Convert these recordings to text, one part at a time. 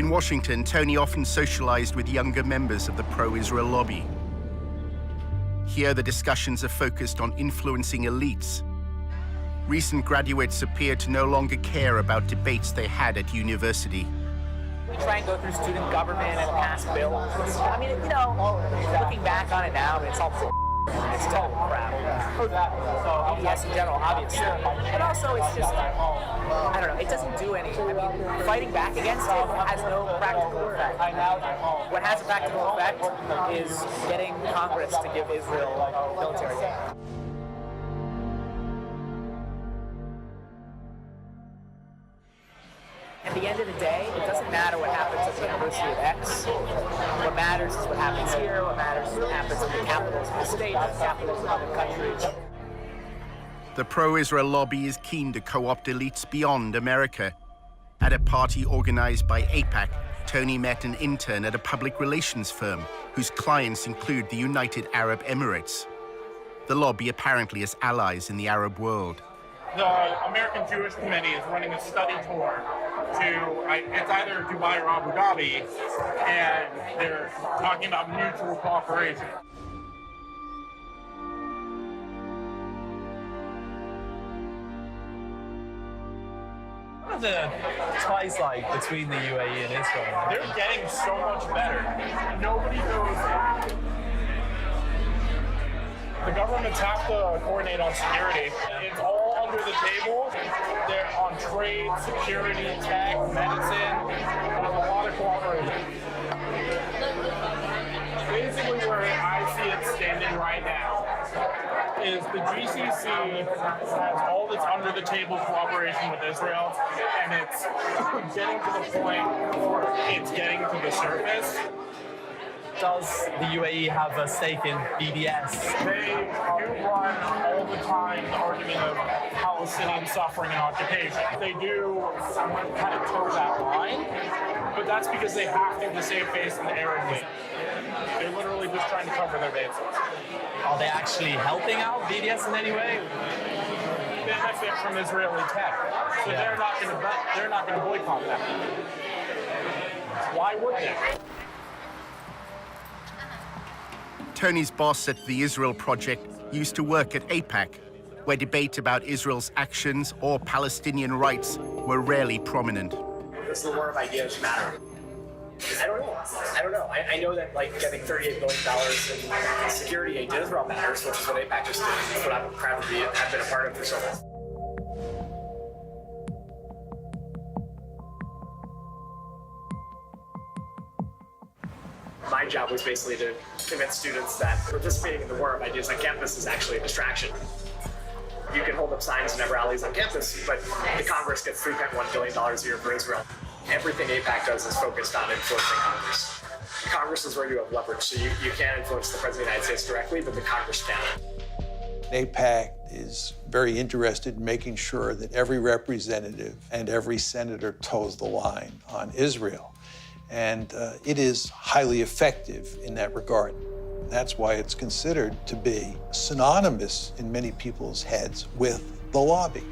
In Washington, Tony often socialized with younger members of the pro-Israel lobby. Here, the discussions are focused on influencing elites. Recent graduates appear to no longer care about debates they had at university. We try and go through student government and pass bills. I mean, you know, looking back on it now, it's all it's total crap. BDS in general, obviously. But also, it's just, I don't know, it doesn't do anything. I mean, fighting back against it has no practical effect. What has a practical effect is getting Congress to give Israel military aid. At the end of the day, it doesn't matter what happens at the University of X. What matters is what happens here. What matters is what happens in the capitals of the state, the capitals of other countries. The pro-Israel lobby is keen to co-opt elites beyond America. At a party organized by AIPAC, Tony met an intern at a public relations firm whose clients include the United Arab Emirates. The lobby apparently has allies in the Arab world. The American Jewish Committee is running a study tour to, it's either Dubai or Abu Dhabi, and they're talking about mutual cooperation. What are the ties like between the UAE and Israel? They're getting so much better. Nobody knows. The governments have to coordinate on security. It's all under the table. They're on trade, security, tech, medicine. There's a lot of cooperation. Basically, where I see it standing right now is the GCC has all this under the table cooperation with Israel, and it's getting to the point where it's getting to the surface. Does the UAE have a stake in BDS? They do run all the time the argument of Palestinian suffering and occupation. They do kind of toe that line, but that's because they have to save face in the Arab League. They're literally just trying to cover their bases. Are they actually helping out BDS in any way? They benefit from Israeli tech, so they're not going to boycott them. Why would they? Tony's boss at the Israel Project used to work at AIPAC, where debate about Israel's actions or Palestinian rights were rarely prominent. Does the war of ideas matter? I don't know. I know that getting $38 billion in security aid to Israel matters, which is what AIPAC just did. That's what I'm proud to have been a part of for so long. My job was basically to convince students that participating in the war of ideas on campus is actually a distraction. You can hold up signs and have rallies on campus, but the Congress gets $3.1 billion a year for Israel. Everything AIPAC does is focused on influencing Congress. Congress is where you have leverage, so you can't influence the President of the United States directly, but the Congress can. AIPAC is very interested in making sure that every representative and every senator toes the line on Israel. And it is highly effective in that regard. That's why it's considered to be synonymous in many people's heads with the lobby.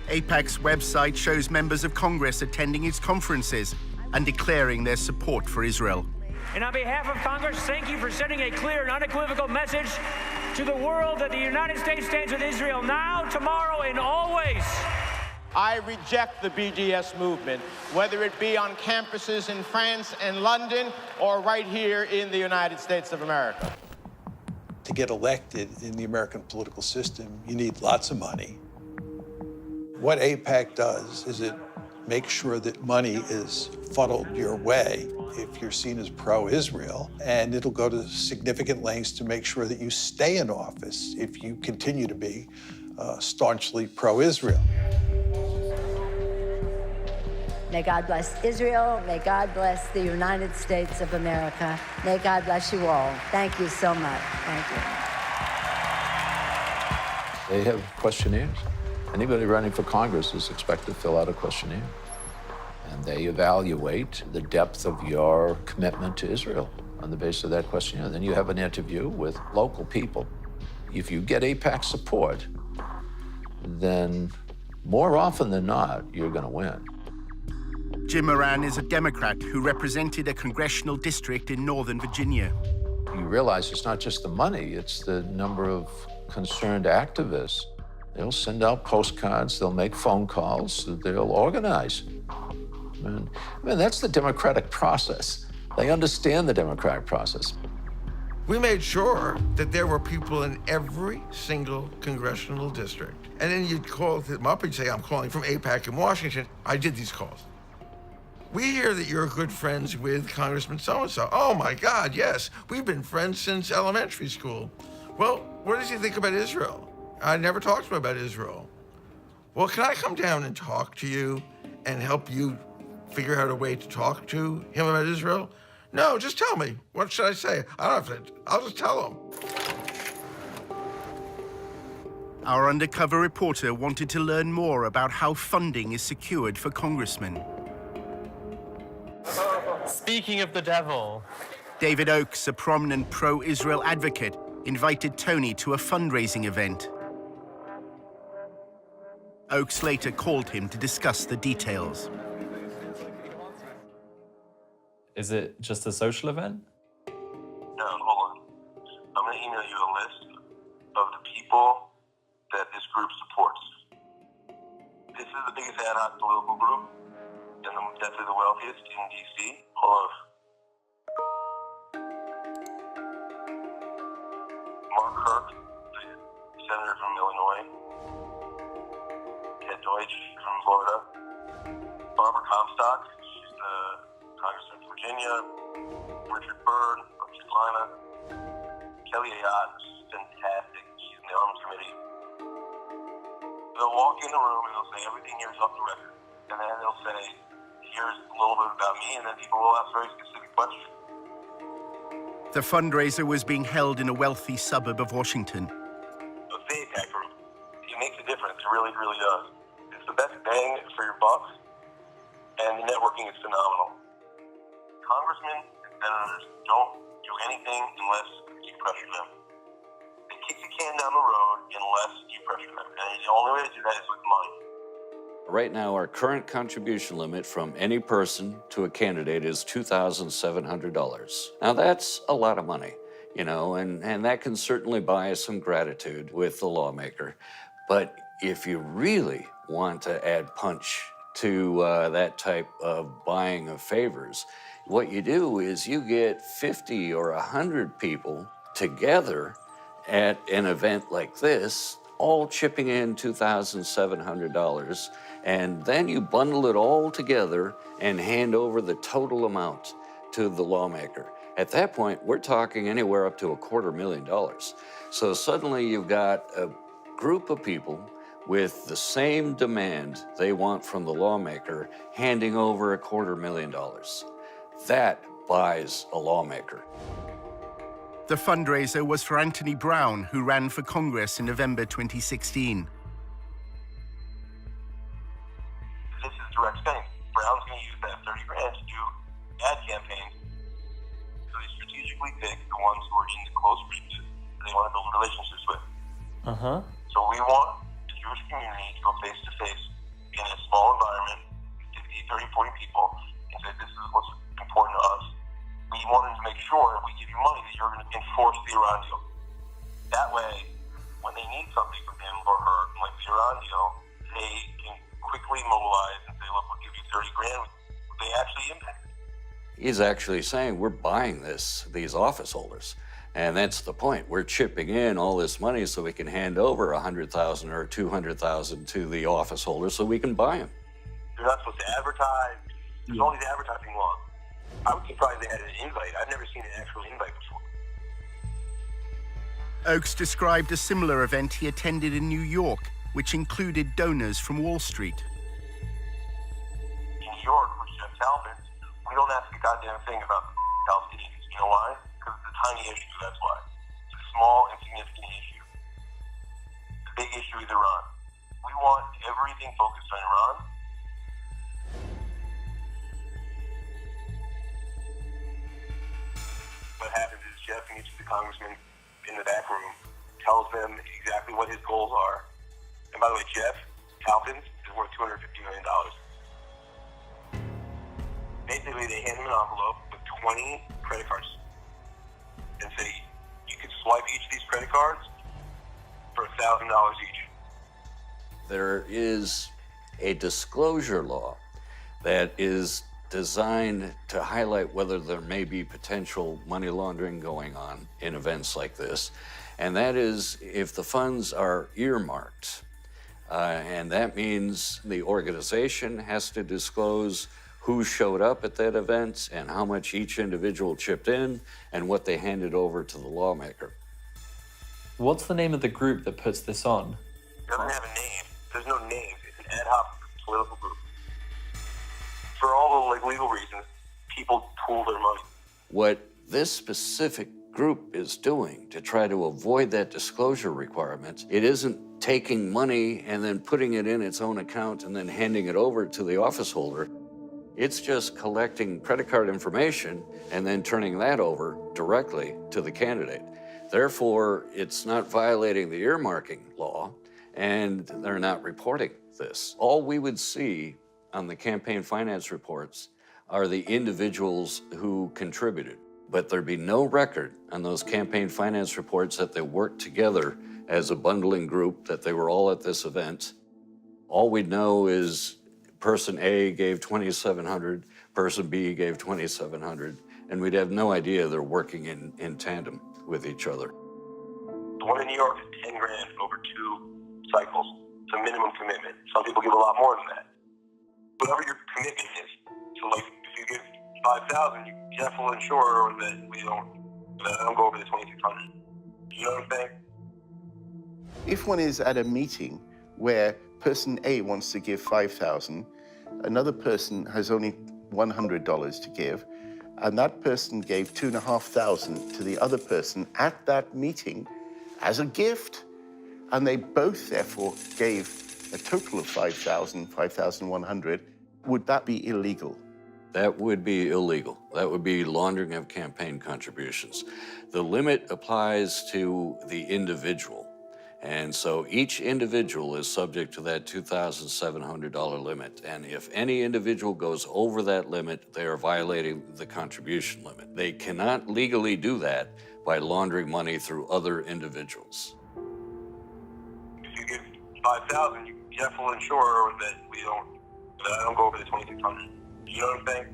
AIPAC's website shows members of Congress attending its conferences and declaring their support for Israel. And on behalf of Congress, thank you for sending a clear and unequivocal message to the world that the United States stands with Israel now, tomorrow, and always. I reject the BDS movement, whether it be on campuses in France and London or right here in the United States of America. To get elected in the American political system, you need lots of money. What AIPAC does is it makes sure that money is funneled your way if you're seen as pro-Israel, and it'll go to significant lengths to make sure that you stay in office if you continue to be staunchly pro-Israel. May God bless Israel. May God bless the United States of America. May God bless you all. Thank you so much. Thank you. They have questionnaires. Anybody running for Congress is expected to fill out a questionnaire. And they evaluate the depth of your commitment to Israel on the basis of that questionnaire. Then you have an interview with local people. If you get AIPAC support, then more often than not, you're going to win. Jim Moran is a Democrat who represented a congressional district in Northern Virginia. You realize it's not just the money, it's the number of concerned activists. They'll send out postcards, they'll make phone calls, they'll organize. I mean, that's the democratic process. They understand the democratic process. We made sure that there were people in every single congressional district. And then you'd call them up and say, I'm calling from AIPAC in Washington. I did these calls. We hear that you're good friends with Congressman so-and-so. Oh my God, yes. We've been friends since elementary school. Well, what does he think about Israel? I never talked to him about Israel. Well, can I come down and talk to you and help you figure out a way to talk to him about Israel? No, just tell me. What should I say? I don't have to, I'll just tell him. Our undercover reporter wanted to learn more about how funding is secured for congressmen. Speaking of the devil. David Oakes, a prominent pro-Israel advocate, invited Tony to a fundraising event. Oakes later called him to discuss the details. Is it just a social event? No, hold on. I'm going to email you a list of the people that this group supports. This is the biggest ad hoc political group, and definitely the wealthiest in D.C. Hold on. Mark Kirk, the senator from Illinois. Ted Deutsch from Florida. Barbara Comstock, she's the Congressman from Virginia. Richard Byrd from East Carolina. Kelly Ayotte, she's fantastic. She's in the Arms Committee. They'll walk in the room and they'll say everything here is off the record. And then they'll say, here's a little bit about me, and then people will ask very specific questions. The fundraiser was being held in a wealthy suburb of Washington. The AIPAC group, it makes a difference. It really, really does. It's the best bang for your buck, and the networking is phenomenal. Congressmen and senators don't do anything unless you pressure them. They kick the can down the road unless you pressure them. And the only way to do that is with money. Right now, our current contribution limit from any person to a candidate is $2,700. Now, that's a lot of money, you know, and that can certainly buy us some gratitude with the lawmaker. But if you really want to add punch to that type of buying of favors, what you do is you get 50 or 100 people together at an event like this, all chipping in $2,700, and then you bundle it all together and hand over the total amount to the lawmaker. At that point, we're talking anywhere up to $250,000. So suddenly you've got a group of people with the same demand they want from the lawmaker handing over $250,000. That buys a lawmaker. The fundraiser was for Anthony Brown, who ran for Congress in November 2016. This is direct spending. Brown's going to use that 30 grand to do ad campaigns. So they strategically pick the ones who are in the close reaches that they want to build relationships with. So we want the Jewish community to go face to face in a small environment, 50, 30, 40 people, and say, this is what's important to us. We wanted to make sure if we give you money that you're going to enforce the Iran deal. That way, when they need something from him or her, like the Iran deal, they can quickly mobilize and say, look, we'll give you 30 grand. They actually impact it. He's actually saying we're buying these office holders. And that's the point. We're chipping in all this money so we can hand over $100,000 or $200,000 to the office holders so we can buy them. You're not supposed to advertise. There's all these advertising laws. I was surprised they had an invite. I've never seen an actual invite before. Oakes described a similar event he attended in New York, which included donors from Wall Street. In New York, with Jeff Talbot, we don't ask a goddamn thing about Palestinians. You know why? Because it's a tiny issue, that's why. It's a small, insignificant issue. The big issue is Iran. We want everything focused on Iran. What happens is Jeff meets with the congressman in the back room, tells them exactly what his goals are. And by the way, Jeff Talbot is worth $250 million. basically they hand them an envelope with 20 credit cards and say, you can swipe each of these credit cards for $1,000 each. There is a disclosure law that is designed to highlight whether there may be potential money laundering going on in events like this. And that is if the funds are earmarked. And that means the organization has to disclose who showed up at that event and how much each individual chipped in and what they handed over to the lawmaker. What's the name of the group that puts this on? It doesn't have a name. There's no name. It's an ad hoc political group. For all the legal reasons, people pool their money. What this specific group is doing to try to avoid that disclosure requirement, it isn't taking money and then putting it in its own account and then handing it over to the office holder. It's just collecting credit card information and then turning that over directly to the candidate. Therefore, it's not violating the earmarking law, and they're not reporting this. All we would see on the campaign finance reports are the individuals who contributed, but there'd be no record on those campaign finance reports that they worked together as a bundling group, that they were all at this event. All we'd know is person A gave $2,700, person B gave $2,700, and we'd have no idea they're working in tandem with each other. The one in New York is 10 grand over 2 cycles. It's a minimum commitment. Some people give a lot more than that. Whatever your commitment is. So like if you give 5,000, you definitely ensure that I don't go over the 2,600. You know what I'm saying? If one is at a meeting where person A wants to give 5,000, another person has only $100 to give, and that person gave 2,500 to the other person at that meeting as a gift, and they both therefore gave a total of 5,000, 5,100, would that be illegal? That would be illegal. That would be laundering of campaign contributions. The limit applies to the individual. And so each individual is subject to that $2,700 limit. And if any individual goes over that limit, they are violating the contribution limit. They cannot legally do that by laundering money through other individuals. If you give 5,000, you definitely ensure that I don't go over the 2,600. You know what I'm saying?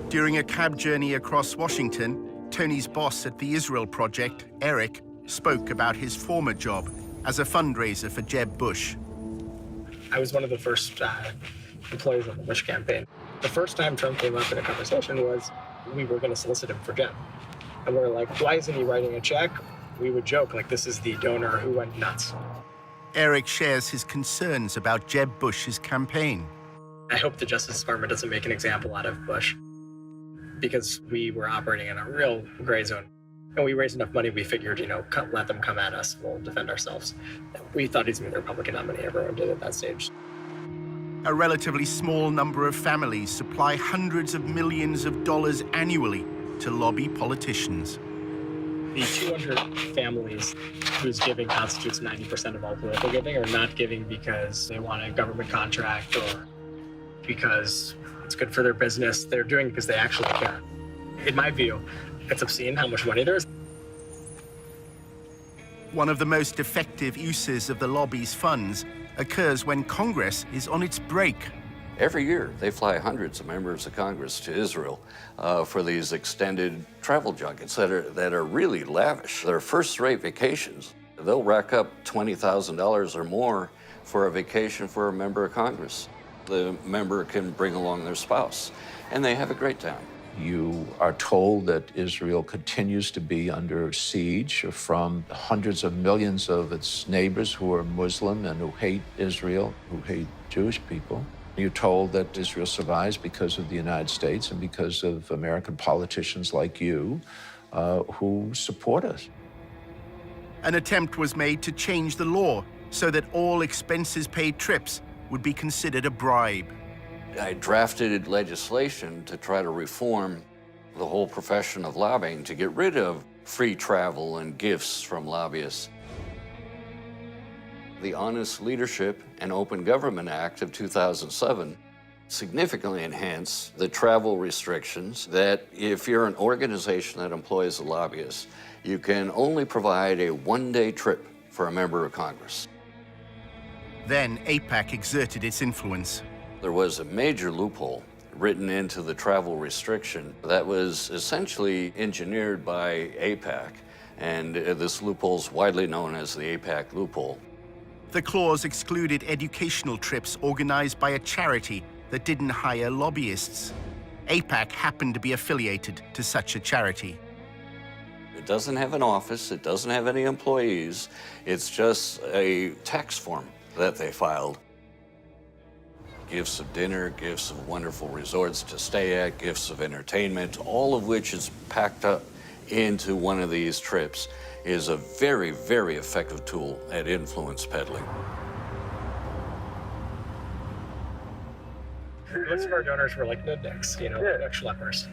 During a cab journey across Washington, Tony's boss at the Israel Project, Eric, spoke about his former job as a fundraiser for Jeb Bush. I was one of the first employees of the Bush campaign. The first time Trump came up in a conversation was we were going to solicit him for Jeb. And we were like, why isn't he writing a check? We would joke, like, this is the donor who went nuts. Eric shares his concerns about Jeb Bush's campaign. I hope the Justice Department doesn't make an example out of Bush, because we were operating in a real gray zone. And we raised enough money, we figured, let them come at us, we'll defend ourselves. We thought he's going to be the Republican nominee, everyone did at that stage. A relatively small number of families supply hundreds of millions of dollars annually to lobby politicians. The 200 families whose giving constitutes 90% of all political giving are not giving because they want a government contract or because it's good for their business. They're doing it because they actually care. In my view, it's obscene how much money there is. One of the most effective uses of the lobby's funds occurs when Congress is on its break. Every year, they fly hundreds of members of Congress to Israel for these extended travel junkets that are really lavish. They're first-rate vacations. They'll rack up $20,000 or more for a vacation for a member of Congress. The member can bring along their spouse, and they have a great time. You are told that Israel continues to be under siege from hundreds of millions of its neighbors who are Muslim and who hate Israel, who hate Jewish people. You're told that Israel survives because of the United States and because of American politicians like you who support us. An attempt was made to change the law so that all expenses-paid trips would be considered a bribe. I drafted legislation to try to reform the whole profession of lobbying to get rid of free travel and gifts from lobbyists. the Honest Leadership and Open Government Act of 2007 significantly enhance the travel restrictions that if you're an organization that employs a lobbyist, you can only provide a one-day trip for a member of Congress. Then AIPAC exerted its influence. There was a major loophole written into the travel restriction that was essentially engineered by AIPAC, and this loophole is widely known as the AIPAC loophole. The clause excluded educational trips organized by a charity that didn't hire lobbyists. AIPAC happened to be affiliated to such a charity. It doesn't have an office, it doesn't have any employees, it's just a tax form that they filed. Gifts of dinner, gifts of wonderful resorts to stay at, gifts of entertainment, all of which is packed up into one of these trips, is a very, very effective tool at influence peddling. Most of our donors were like nudniks, you know, like schleppers.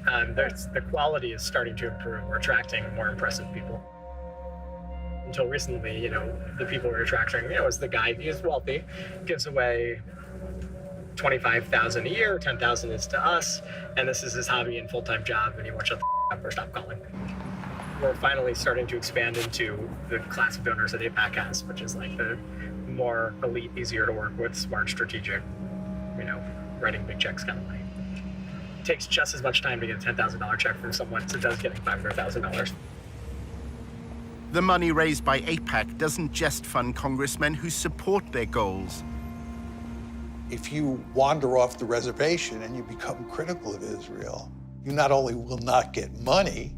The quality is starting to improve. We're attracting more impressive people. Until recently, you know, the people we're attracting, you know, is the guy who's wealthy, gives away $25,000 a year, $10,000 is to us, and this is his hobby and full-time job, and he won't shut the up or stop calling. We're finally starting to expand into the class of donors that AIPAC has, which is like the more elite, easier to work with, smart, strategic, you know, writing big checks kind of money. It takes just as much time to get a $10,000 check from someone as it does getting $500,000. The money raised by AIPAC doesn't just fund congressmen who support their goals. If you wander off the reservation and you become critical of Israel, you not only will not get money,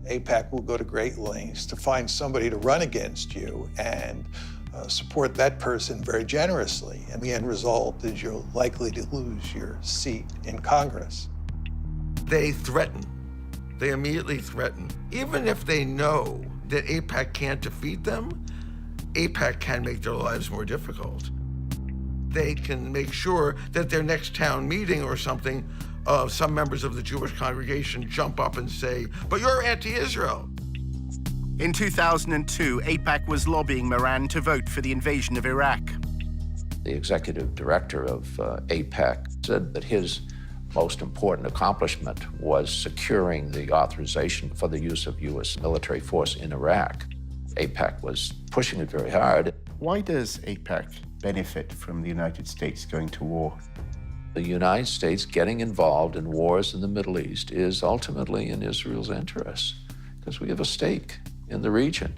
AIPAC will go to great lengths to find somebody to run against you and support that person very generously. And the end result is you're likely to lose your seat in Congress. They threaten. They immediately threaten. Even if they know that AIPAC can't defeat them, AIPAC can make their lives more difficult. They can make sure that their next town meeting or something, some members of the Jewish congregation jump up and say, "But you're anti-Israel." In 2002, AIPAC was lobbying Moran to vote for the invasion of Iraq. The executive director of AIPAC said that his most important accomplishment was securing the authorization for the use of U.S. military force in Iraq. AIPAC was pushing it very hard. Why does AIPAC benefit from the United States going to war? The United States getting involved in wars in the Middle East is ultimately in Israel's interests, because we have a stake in the region.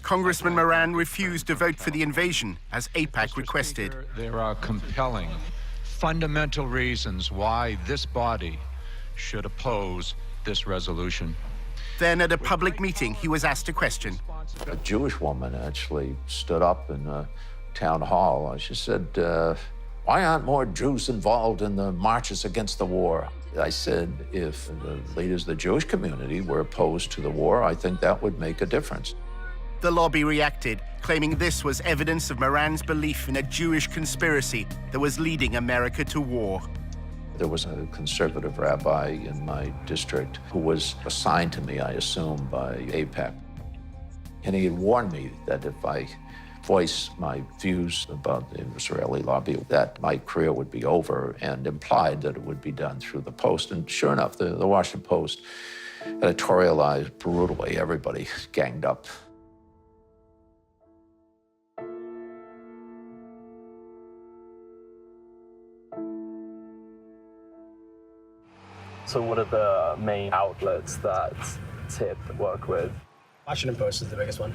Congressman Moran refused to vote for the invasion, as AIPAC requested. Speaker, there are compelling, fundamental reasons why this body should oppose this resolution. Then at a public meeting, he was asked a question. A Jewish woman actually stood up in a town hall. She said, why aren't more Jews involved in the marches against the war? I said, if the leaders of the Jewish community were opposed to the war, I think that would make a difference. The lobby reacted, claiming this was evidence of Moran's belief in a Jewish conspiracy that was leading America to war. There was a conservative rabbi in my district who was assigned to me, I assume, by AIPAC. And he had warned me that if I voiced my views about the Israeli lobby, that my career would be over, and implied that it would be done through the Post. And sure enough, the Washington Post editorialized brutally. Everybody ganged up. So what are the main outlets that TIP work with? Washington Post is the biggest one.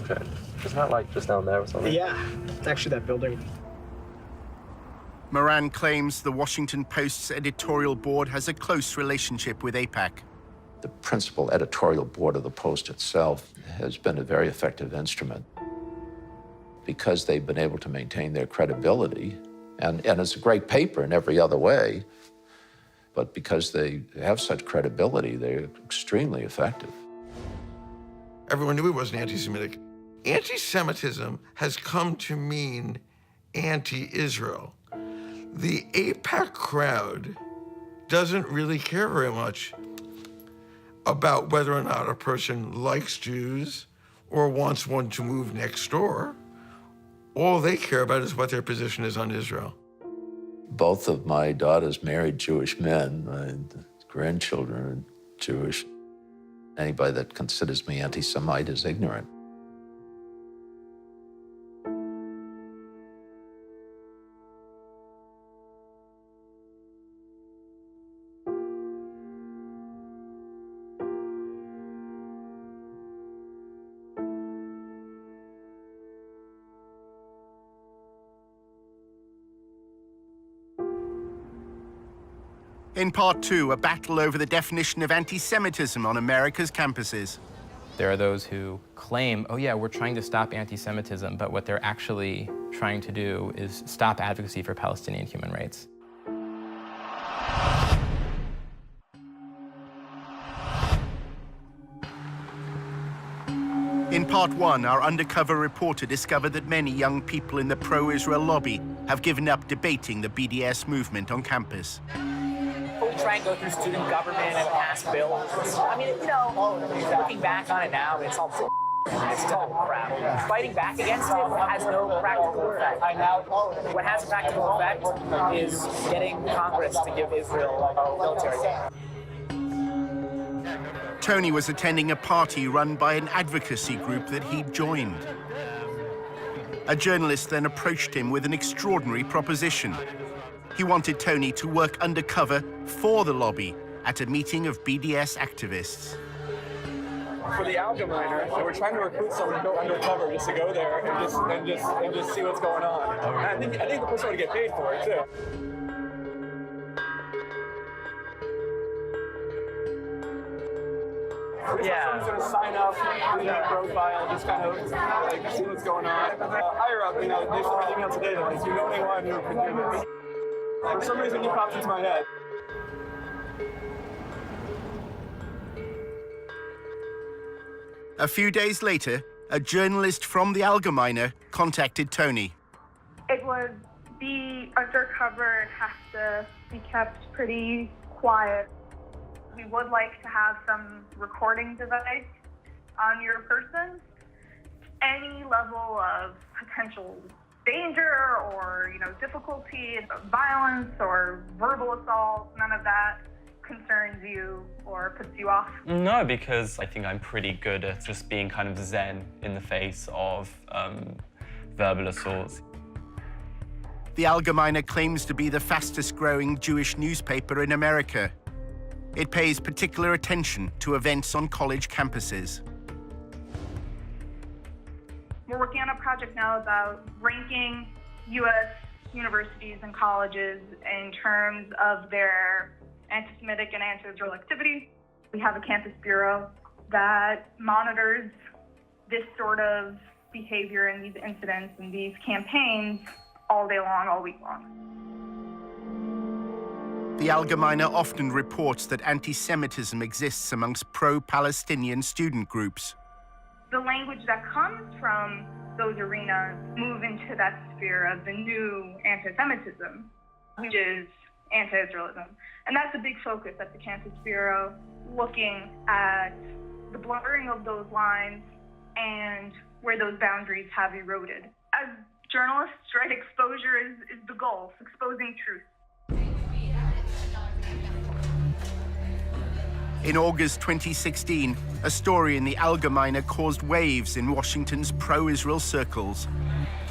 Okay. Isn't that like just down there or something? Yeah, it's actually that building. Moran claims the Washington Post's editorial board has a close relationship with AIPAC. The principal editorial board of the Post itself has been a very effective instrument because they've been able to maintain their credibility. And it's a great paper in every other way, but because they have such credibility, they're extremely effective. Everyone knew he wasn't anti-Semitic. Anti-Semitism has come to mean anti-Israel. The AIPAC crowd doesn't really care very much about whether or not a person likes Jews or wants one to move next door All they care about is what their position is on Israel. Both of my daughters married Jewish men. My grandchildren are Jewish. Anybody that considers me anti-Semite is ignorant. In part two, a battle over the definition of anti-Semitism on America's campuses. There are those who claim, oh yeah, we're trying to stop anti-Semitism, but what they're actually trying to do is stop advocacy for Palestinian human rights. In part one, our undercover reporter discovered that many young people in the pro-Israel lobby have given up debating the BDS movement on campus. We try and go through student government and pass bills. I mean, you know, looking back on it now, it's all it's total crap. Fighting back against it has no practical effect. What has a practical effect is getting Congress to give Israel military aid. Tony was attending a party run by an advocacy group that he'd joined. A journalist then approached him with an extraordinary proposition. He wanted Tony to work undercover for the lobby at a meeting of BDS activists. For the Allgemeiner, so we're trying to recruit someone to go undercover just to go there and just see what's going on. And I think the person would get paid for it too. Yeah. Someone's gonna sign up, do that profile, just kind of like see what's going on. Higher up, you know, they sent an email today that like, you know anyone who can do this. For some reason, he popped into my head. A few days later, a journalist from the Allgemeiner contacted Tony. It would be undercover and has to be kept pretty quiet. We would like to have some recording device on your person. Any level of potential danger or, you know, difficulty, violence or verbal assault, none of that concerns you or puts you off? No, because I think I'm pretty good at just being kind of zen in the face of verbal assaults. The Allgemeiner claims to be the fastest growing Jewish newspaper in America. It pays particular attention to events on college campuses. We're working on a project now about ranking U.S. universities and colleges in terms of their anti-Semitic and anti-Israel activity. We have a campus bureau that monitors this sort of behavior and these incidents and these campaigns all day long, all week long. The Allgemeiner often reports that anti-Semitism exists amongst pro-Palestinian student groups. The language that comes from those arenas move into that sphere of the new anti-Semitism, which is anti-Israelism. And that's a big focus at the Campus Bureau, looking at the blurring of those lines and where those boundaries have eroded. As journalists, right, exposure is the goal, exposing truth. In August 2016, a story in the Allgemeiner caused waves in Washington's pro-Israel circles.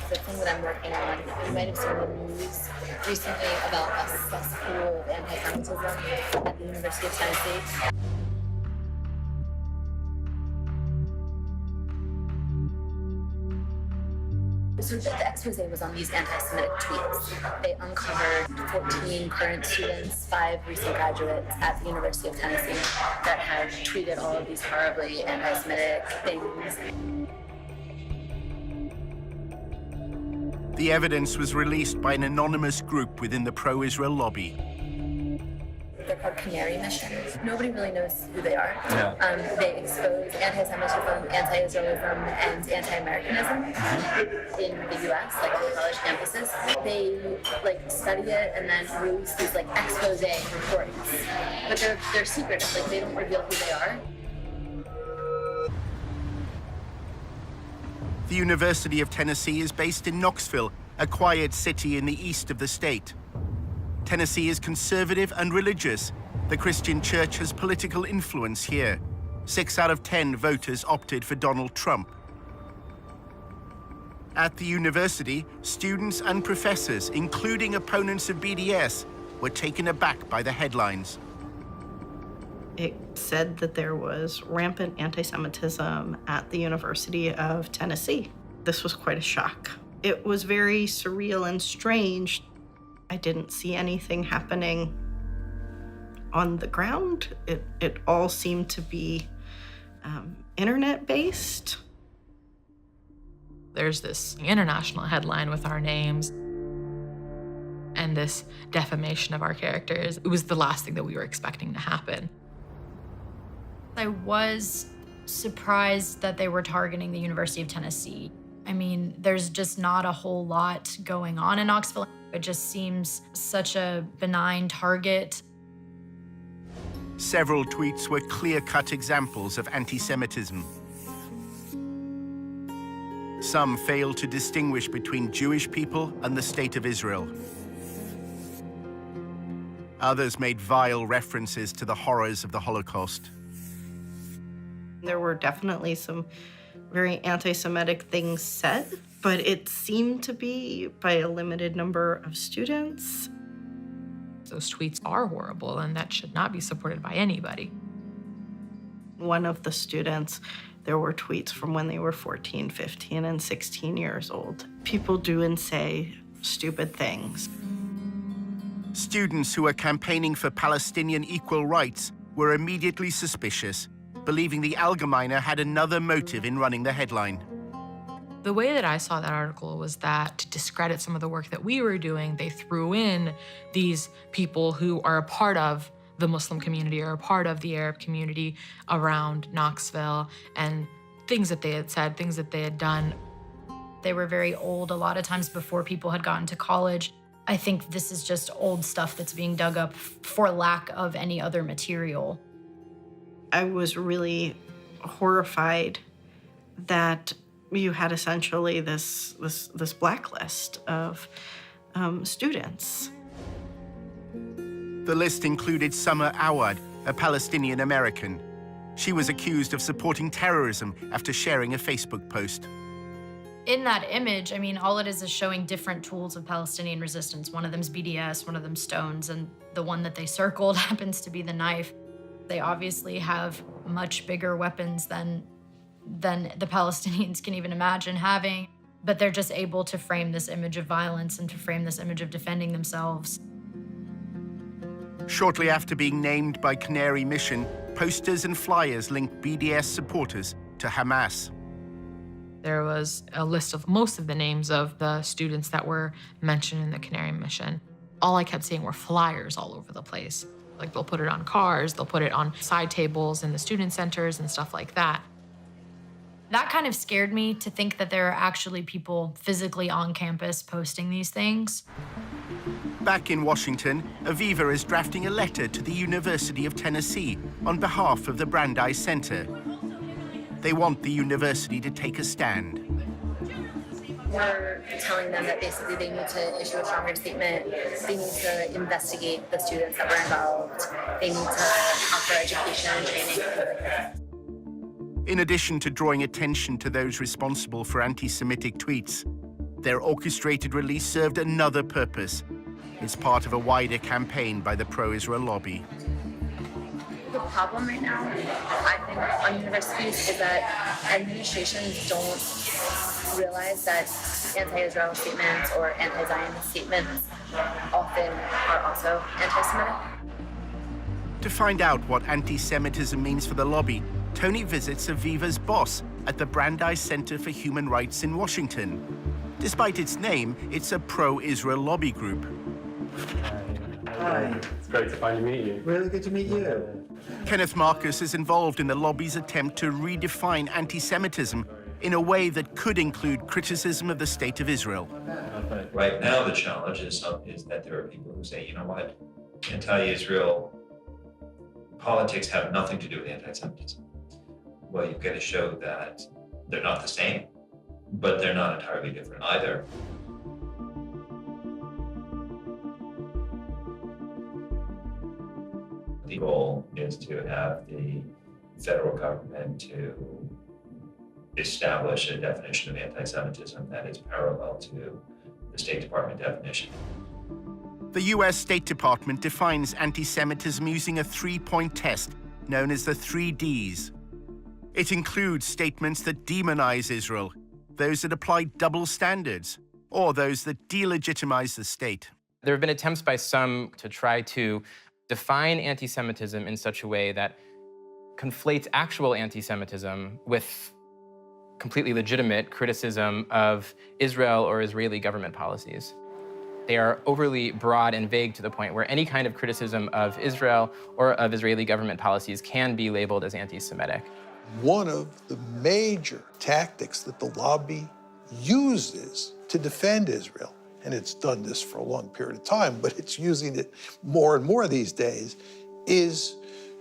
The thing that I'm working on, you might have seen the news recently about a cesspool of anti-Semitism at the University of Tennessee. So the expose was on these anti-Semitic tweets. They uncovered 14 current students, 5 recent graduates at the University of Tennessee that had tweeted all of these horribly anti-Semitic things. The evidence was released by an anonymous group within the pro-Israel lobby. They're called Canary missions. Nobody really knows who they are. Yeah. They expose anti-Semitism, anti-Israelism, and anti-Americanism in the U.S., like on college campuses. They study it and then release these expose reports, but they're secretive. They don't reveal who they are. The University of Tennessee is based in Knoxville, a quiet city in the east of the state. Tennessee is conservative and religious. The Christian church has political influence here. 6 out of 10 voters opted for Donald Trump. At the university, students and professors, including opponents of BDS, were taken aback by the headlines. It said that there was rampant anti-Semitism at the University of Tennessee. This was quite a shock. It was very surreal and strange. I didn't see anything happening on the ground. It all seemed to be internet-based. There's this international headline with our names and this defamation of our characters. It was the last thing that we were expecting to happen. I was surprised that they were targeting the University of Tennessee. I mean, there's just not a whole lot going on in Knoxville. It just seems such a benign target. Several tweets were clear-cut examples of anti-Semitism. Some failed to distinguish between Jewish people and the State of Israel. Others made vile references to the horrors of the Holocaust. There were definitely some very anti-Semitic things said, but it seemed to be by a limited number of students. Those tweets are horrible, and that should not be supported by anybody. One of the students, there were tweets from when they were 14, 15, and 16 years old. People do and say stupid things. Students who were campaigning for Palestinian equal rights were immediately suspicious, believing the Allgemeine had another motive in running the headline. The way that I saw that article was that to discredit some of the work that we were doing, they threw in these people who are a part of the Muslim community or a part of the Arab community around Knoxville, and things that they had said, things that they had done. They were very old, a lot of times before people had gotten to college. I think this is just old stuff that's being dug up for lack of any other material. I was really horrified that you had essentially this blacklist of students. The list included Summer Awad, a Palestinian American. She was accused of supporting terrorism after sharing a Facebook post. In that image, I mean, all it is showing different tools of Palestinian resistance. One of them's BDS, one of them's stones, and the one that they circled happens to be the knife. They obviously have much bigger weapons than the Palestinians can even imagine having, but they're just able to frame this image of violence and to frame this image of defending themselves. Shortly after being named by Canary Mission, posters and flyers linked BDS supporters to Hamas. There was a list of most of the names of the students that were mentioned in the Canary Mission. All I kept seeing were flyers all over the place. Like, they'll put it on cars, they'll put it on side tables in the student centers and stuff like that. That kind of scared me, to think that there are actually people physically on campus posting these things. Back in Washington, Aviva is drafting a letter to the University of Tennessee on behalf of the Brandeis Center. They want the university to take a stand. We're telling them that basically they need to issue a stronger statement. They need to investigate the students that were involved. They need to offer education and training. In addition to drawing attention to those responsible for anti-Semitic tweets, their orchestrated release served another purpose. It's part of a wider campaign by the pro-Israel lobby. The problem right now, I think, on universities is that administrations don't realize that anti-Israel statements or anti-Zionist statements often are also anti-Semitic. To find out what anti-Semitism means for the lobby, Tony visits Aviva's boss at the Brandeis Center for Human Rights in Washington. Despite its name, it's a pro-Israel lobby group. Hi. It's great to finally meet you. Really good to meet you. Kenneth Marcus is involved in the lobby's attempt to redefine anti-Semitism in a way that could include criticism of the State of Israel. Right now, the challenge is that there are people who say, you know what, anti-Israel politics have nothing to do with anti-Semitism. Well, you've got to show that they're not the same. but they're not entirely different either. The goal is to have the federal government to establish a definition of anti-Semitism that is parallel to the State Department definition. The US State Department defines anti-Semitism using a three-point test known as the 3 Ds. It includes statements that demonize Israel, those that apply double standards, or those that delegitimize the state. There have been attempts by some to try to define anti-Semitism in such a way that conflates actual anti-Semitism with completely legitimate criticism of Israel or Israeli government policies. They are overly broad and vague to the point where any kind of criticism of Israel or of Israeli government policies can be labeled as anti-Semitic. One of the major tactics that the lobby uses to defend Israel, and it's done this for a long period of time, but it's using it more and more these days, is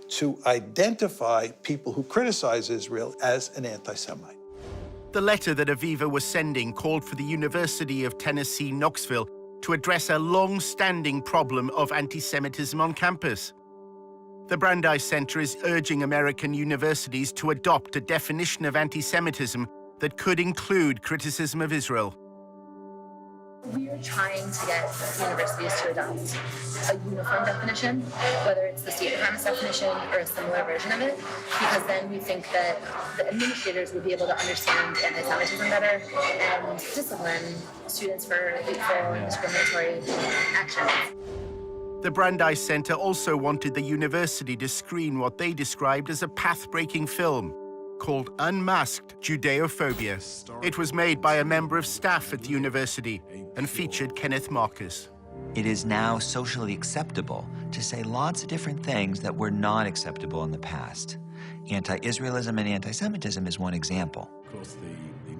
to identify people who criticize Israel as an anti-Semite. The letter that Aviva was sending called for the University of Tennessee, Knoxville to address a long-standing problem of anti-Semitism on campus. The Brandeis Center is urging American universities to adopt a definition of anti-Semitism that could include criticism of Israel. We're trying to get universities to adopt a uniform definition, whether it's the State Department's definition or a similar version of it, because then we think that the administrators would be able to understand anti-Semitism better and discipline students for hateful and discriminatory actions. The Brandeis Center also wanted the university to screen what they described as a path-breaking film called Unmasked Judeophobia. It was made by a member of staff at the university and featured Kenneth Marcus. It is now socially acceptable to say lots of different things that were not acceptable in the past. Anti-Israelism and anti-Semitism is one example.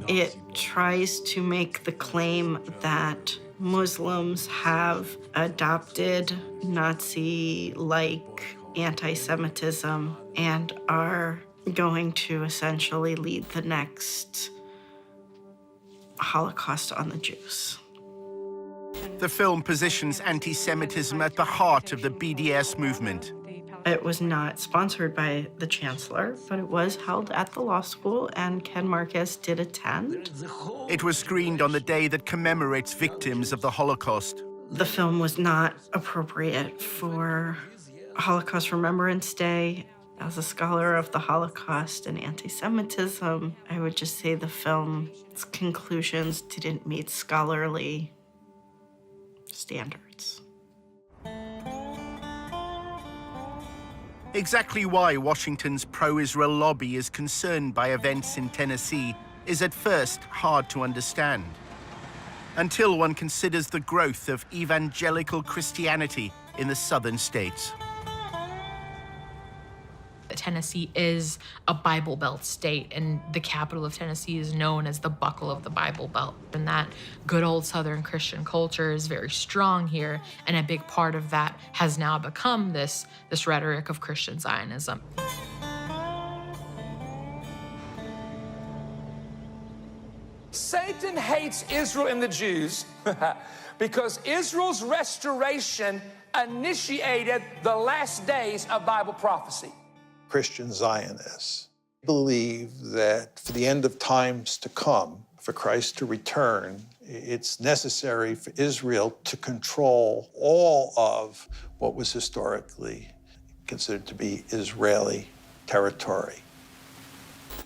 It tries to make the claim that Muslims have adopted Nazi-like anti-Semitism and are going to essentially lead the next Holocaust on the Jews. The film positions anti-Semitism at the heart of the BDS movement. It was not sponsored by the chancellor, but it was held at the law school, and Ken Marcus did attend. It was screened on the day that commemorates victims of the Holocaust. The film was not appropriate for Holocaust Remembrance Day. As a scholar of the Holocaust and anti-Semitism, I would just say the film's conclusions didn't meet scholarly standards. Exactly why Washington's pro-Israel lobby is concerned by events in Tennessee is at first hard to understand, until one considers the growth of evangelical Christianity in the southern states. Tennessee is a Bible Belt state, and the capital of Tennessee is known as the buckle of the Bible Belt. And that good old Southern Christian culture is very strong here, and a big part of that has now become this rhetoric of Christian Zionism. Satan hates Israel and the Jews because Israel's restoration initiated the last days of Bible prophecy. Christian Zionists believe that for the end of times to come, for Christ to return, it's necessary for Israel to control all of what was historically considered to be Israeli territory.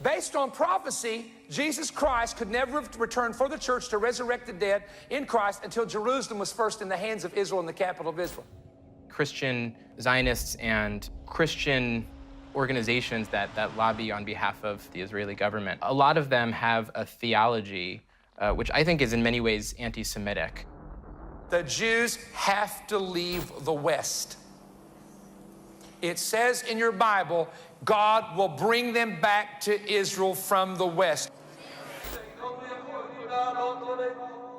Based on prophecy, Jesus Christ could never have returned for the church to resurrect the dead in Christ until Jerusalem was first in the hands of Israel and the capital of Israel. Christian Zionists and Christian organizations that lobby on behalf of the Israeli government, a lot of them have a theology which I think is in many ways anti-Semitic. The Jews have to leave the West. It says in your Bible, God will bring them back to Israel from the West.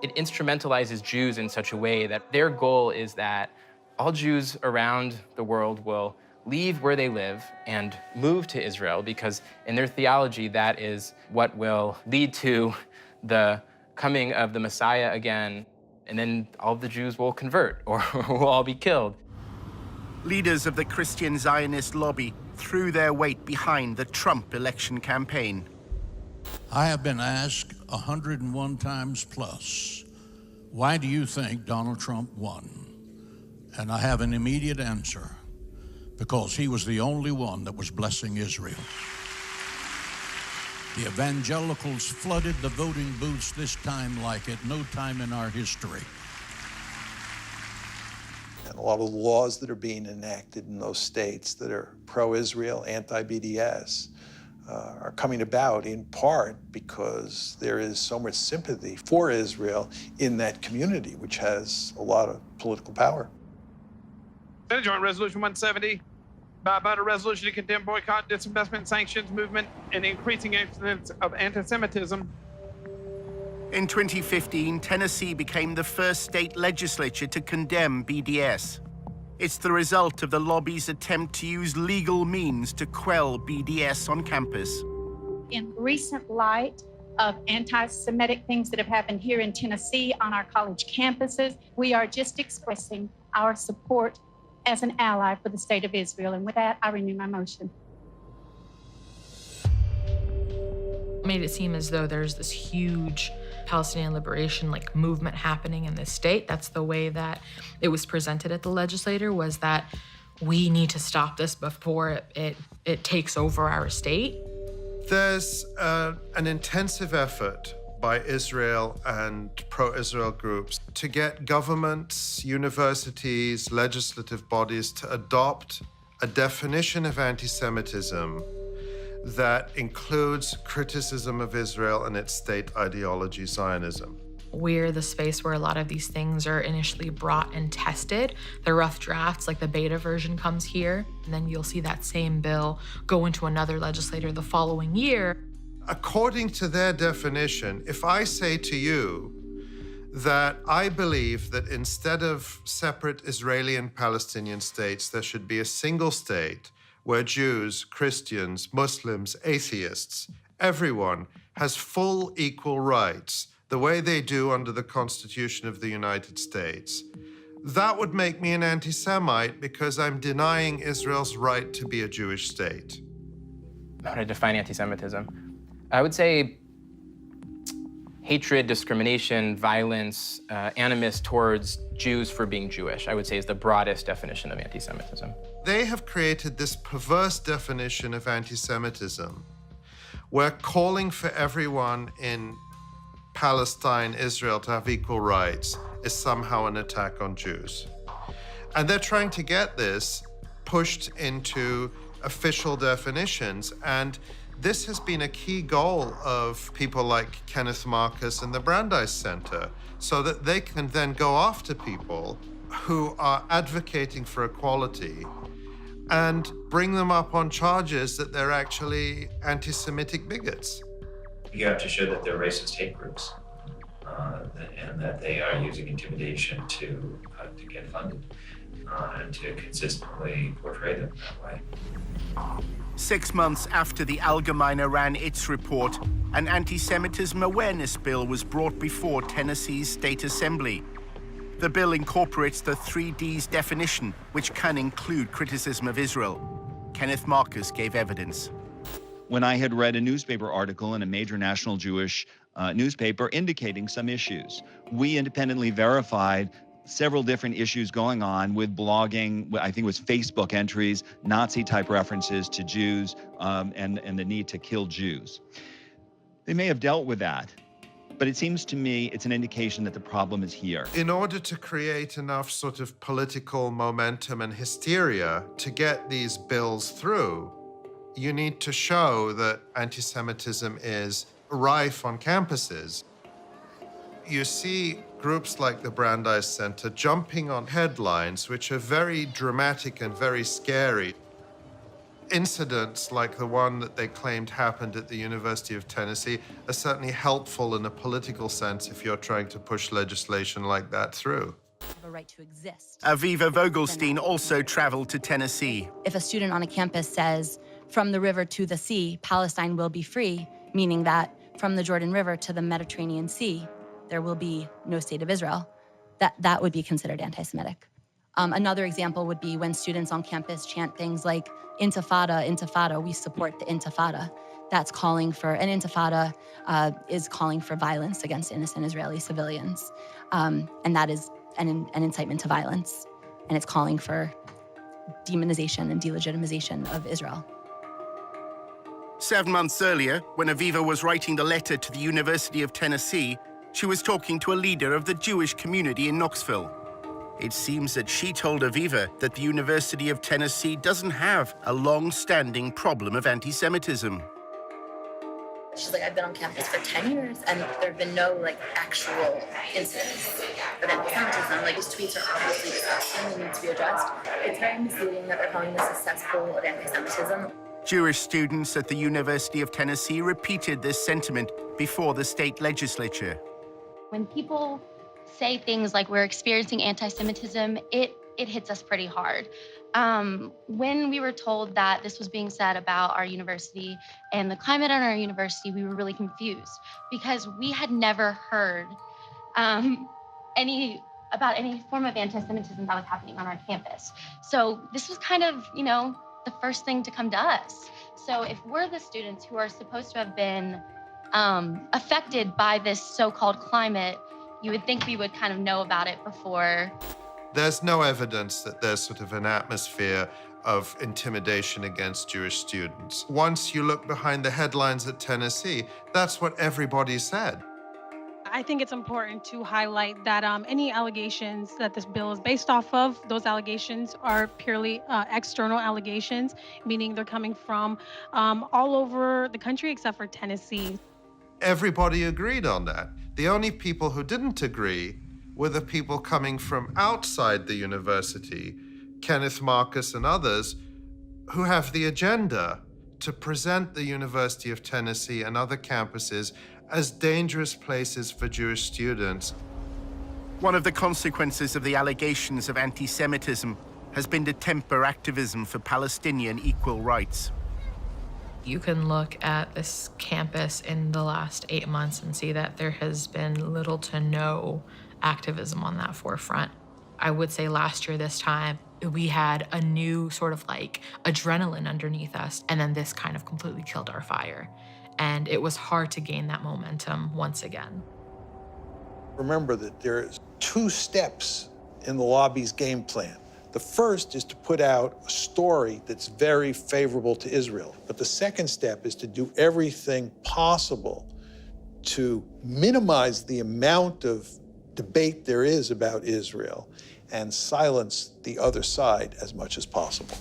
It instrumentalizes Jews in such a way that their goal is that all Jews around the world will leave where they live and move to Israel, because in their theology, that is what will lead to the coming of the Messiah again, and then all of the Jews will convert or will all be killed. Leaders of the Christian Zionist lobby threw their weight behind the Trump election campaign. I have been asked 101 times plus, why do you think Donald Trump won? And I have an immediate answer: because he was the only one that was blessing Israel. The evangelicals flooded the voting booths this time like at no time in our history. And a lot of the laws that are being enacted in those states that are pro-Israel, anti-BDS, are coming about in part because there is so much sympathy for Israel in that community, which has a lot of political power. Senate Joint Resolution 170, about a resolution to condemn boycott, disinvestment, sanctions movement, and increasing incidents of anti-Semitism. In 2015, Tennessee became the first state legislature to condemn BDS. It's the result of the lobby's attempt to use legal means to quell BDS on campus. In recent light of anti-Semitic things that have happened here in Tennessee on our college campuses, we are just expressing our support as an ally for the state of Israel. And with that, I renew my motion. Made it seem as though there's this huge Palestinian liberation movement happening in this state. That's the way that it was presented at the legislature, was that we need to stop this before it takes over our state. There's an intensive effort by Israel and pro-Israel groups to get governments, universities, legislative bodies to adopt a definition of anti-Semitism that includes criticism of Israel and its state ideology, Zionism. We're the space where a lot of these things are initially brought and tested. The rough drafts, like the beta version, comes here, and then you'll see that same bill go into another legislature the following year. According to their definition, if I say to you that I believe that instead of separate Israeli and Palestinian states, there should be a single state where Jews, Christians, Muslims, atheists, everyone has full equal rights, the way they do under the Constitution of the United States, that would make me an anti-Semite because I'm denying Israel's right to be a Jewish state. How to define anti-Semitism? I would say hatred, discrimination, violence, animus towards Jews for being Jewish, I would say is the broadest definition of anti-Semitism. They have created this perverse definition of anti-Semitism where calling for everyone in Palestine, Israel to have equal rights is somehow an attack on Jews. And they're trying to get this pushed into official definitions. And this has been a key goal of people like Kenneth Marcus and the Brandeis Center, so that they can then go after people who are advocating for equality and bring them up on charges that they're actually anti-Semitic bigots. You have to show that they're racist hate groups and that they are using intimidation to get funded and to consistently portray them that way. 6 months after the Allgemeine ran its report, an anti-Semitism awareness bill was brought before Tennessee's State Assembly. The bill incorporates the 3Ds definition, which can include criticism of Israel. Kenneth Marcus gave evidence. When I had read a newspaper article in a major national Jewish newspaper indicating some issues, we independently verified several different issues going on with blogging, I think it was Facebook entries, Nazi-type references to Jews, and the need to kill Jews. They may have dealt with that, but it seems to me it's an indication that the problem is here. In order to create enough sort of political momentum and hysteria to get these bills through, you need to show that anti-Semitism is rife on campuses. You see groups like the Brandeis Center jumping on headlines which are very dramatic and very scary. Incidents like the one that they claimed happened at the University of Tennessee are certainly helpful in a political sense if you're trying to push legislation like that through. A right to exist. Aviva Vogelstein also traveled to Tennessee. If a student on a campus says, from the river to the sea, Palestine will be free, meaning that from the Jordan River to the Mediterranean Sea, there will be no state of Israel. That would be considered anti-Semitic. Another example would be when students on campus chant things like Intifada, Intifada, we support the Intifada. That's calling for, an Intifada is calling for violence against innocent Israeli civilians. And that is an incitement to violence. And it's calling for demonization and delegitimization of Israel. 7 months earlier, when Aviva was writing the letter to the University of Tennessee, she was talking to a leader of the Jewish community in Knoxville. It seems that she told Aviva that the University of Tennessee doesn't have a long-standing problem of anti-Semitism. She's like, I've been on campus for 10 years and there have been no actual incidents of anti-Semitism. These tweets are obviously disgusting and need to be addressed. It's very misleading that they're calling this a cesspool of anti-Semitism. Jewish students at the University of Tennessee repeated this sentiment before the state legislature. When people say things like we're experiencing anti-Semitism, it hits us pretty hard. When we were told that this was being said about our university and the climate at our university, we were really confused because we had never heard about any form of anti-Semitism that was happening on our campus. So this was kind of, the first thing to come to us. So if we're the students who are supposed to have been affected by this so-called climate, you would think we would kind of know about it before. There's no evidence that there's sort of an atmosphere of intimidation against Jewish students. Once you look behind the headlines at Tennessee, that's what everybody said. I think it's important to highlight that any allegations that this bill is based off of, those allegations are purely external allegations, meaning they're coming from all over the country except for Tennessee. Everybody agreed on that. The only people who didn't agree were the people coming from outside the university, Kenneth Marcus and others, who have the agenda to present the University of Tennessee and other campuses as dangerous places for Jewish students. One of the consequences of the allegations of anti-Semitism has been to temper activism for Palestinian equal rights. You can look at this campus in the last 8 months and see that there has been little to no activism on that forefront. I would say last year this time, we had a new sort of adrenaline underneath us, and then this kind of completely killed our fire. And it was hard to gain that momentum once again. Remember that there's 2 steps in the lobby's game plan. The first is to put out a story that's very favorable to Israel. But the second step is to do everything possible to minimize the amount of debate there is about Israel and silence the other side as much as possible.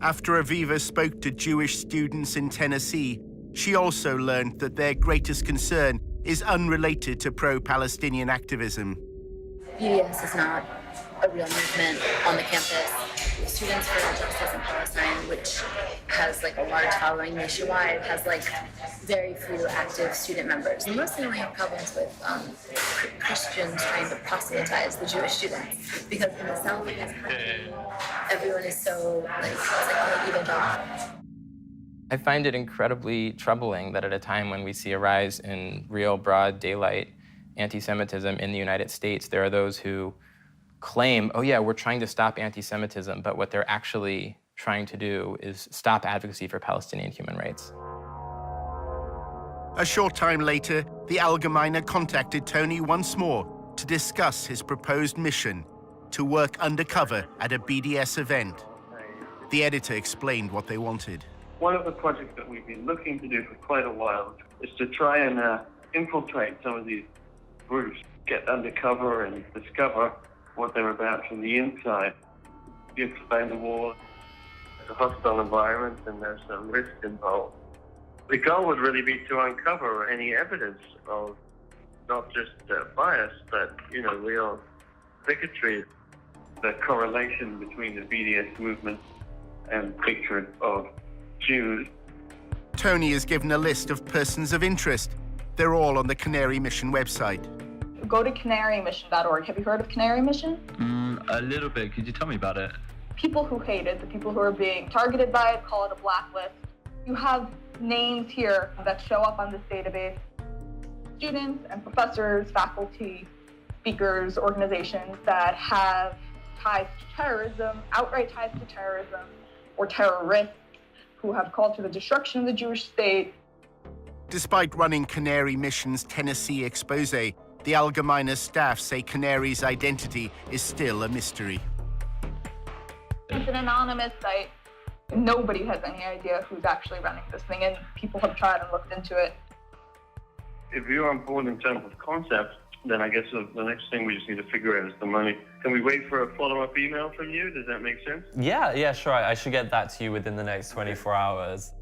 After Aviva spoke to Jewish students in Tennessee, she also learned that their greatest concern is unrelated to pro-Palestinian activism. BDS is not a real movement on the campus. Students for Justice in Palestine, which has a large following nationwide, has very few active student members. We mostly only have problems with Christians trying to proselytize the Jewish students, because in the South it is happening. Everyone is so it's all evangelical. I find it incredibly troubling that at a time when we see a rise in real broad daylight anti-Semitism in the United States, there are those who claim, oh yeah, we're trying to stop anti-Semitism, but what they're actually trying to do is stop advocacy for Palestinian human rights. A short time later, the Allgemeiner contacted Tony once more to discuss his proposed mission to work undercover at a BDS event. The editor explained what they wanted. One of the projects that we've been looking to do for quite a while is to try and infiltrate some of these groups, get undercover and discover what they're about from the inside. You explain the war, it's a hostile environment and there's some risk involved. The goal would really be to uncover any evidence of not just bias, but real bigotry. The correlation between the BDS movement and hatred of Jews. Tony is given a list of persons of interest. They're all on the Canary Mission website. Go to canarymission.org. Have you heard of Canary Mission? A little bit. Could you tell me about it? People who hate it, the people who are being targeted by it, call it a blacklist. You have names here that show up on this database. Students and professors, faculty, speakers, organizations that have ties to terrorism, outright ties to terrorism, or terrorists who have called for the destruction of the Jewish state. Despite running Canary Mission's Tennessee expose, the Allgemeine staff say Canary's identity is still a mystery. It's an anonymous site. Nobody has any idea who's actually running this thing, and people have tried and looked into it. If you're on board in terms of concept, then I guess the next thing we just need to figure out is the money. Can we wait for a follow-up email from you? Does that make sense? Yeah, sure. I should get that to you within the next 24 hours.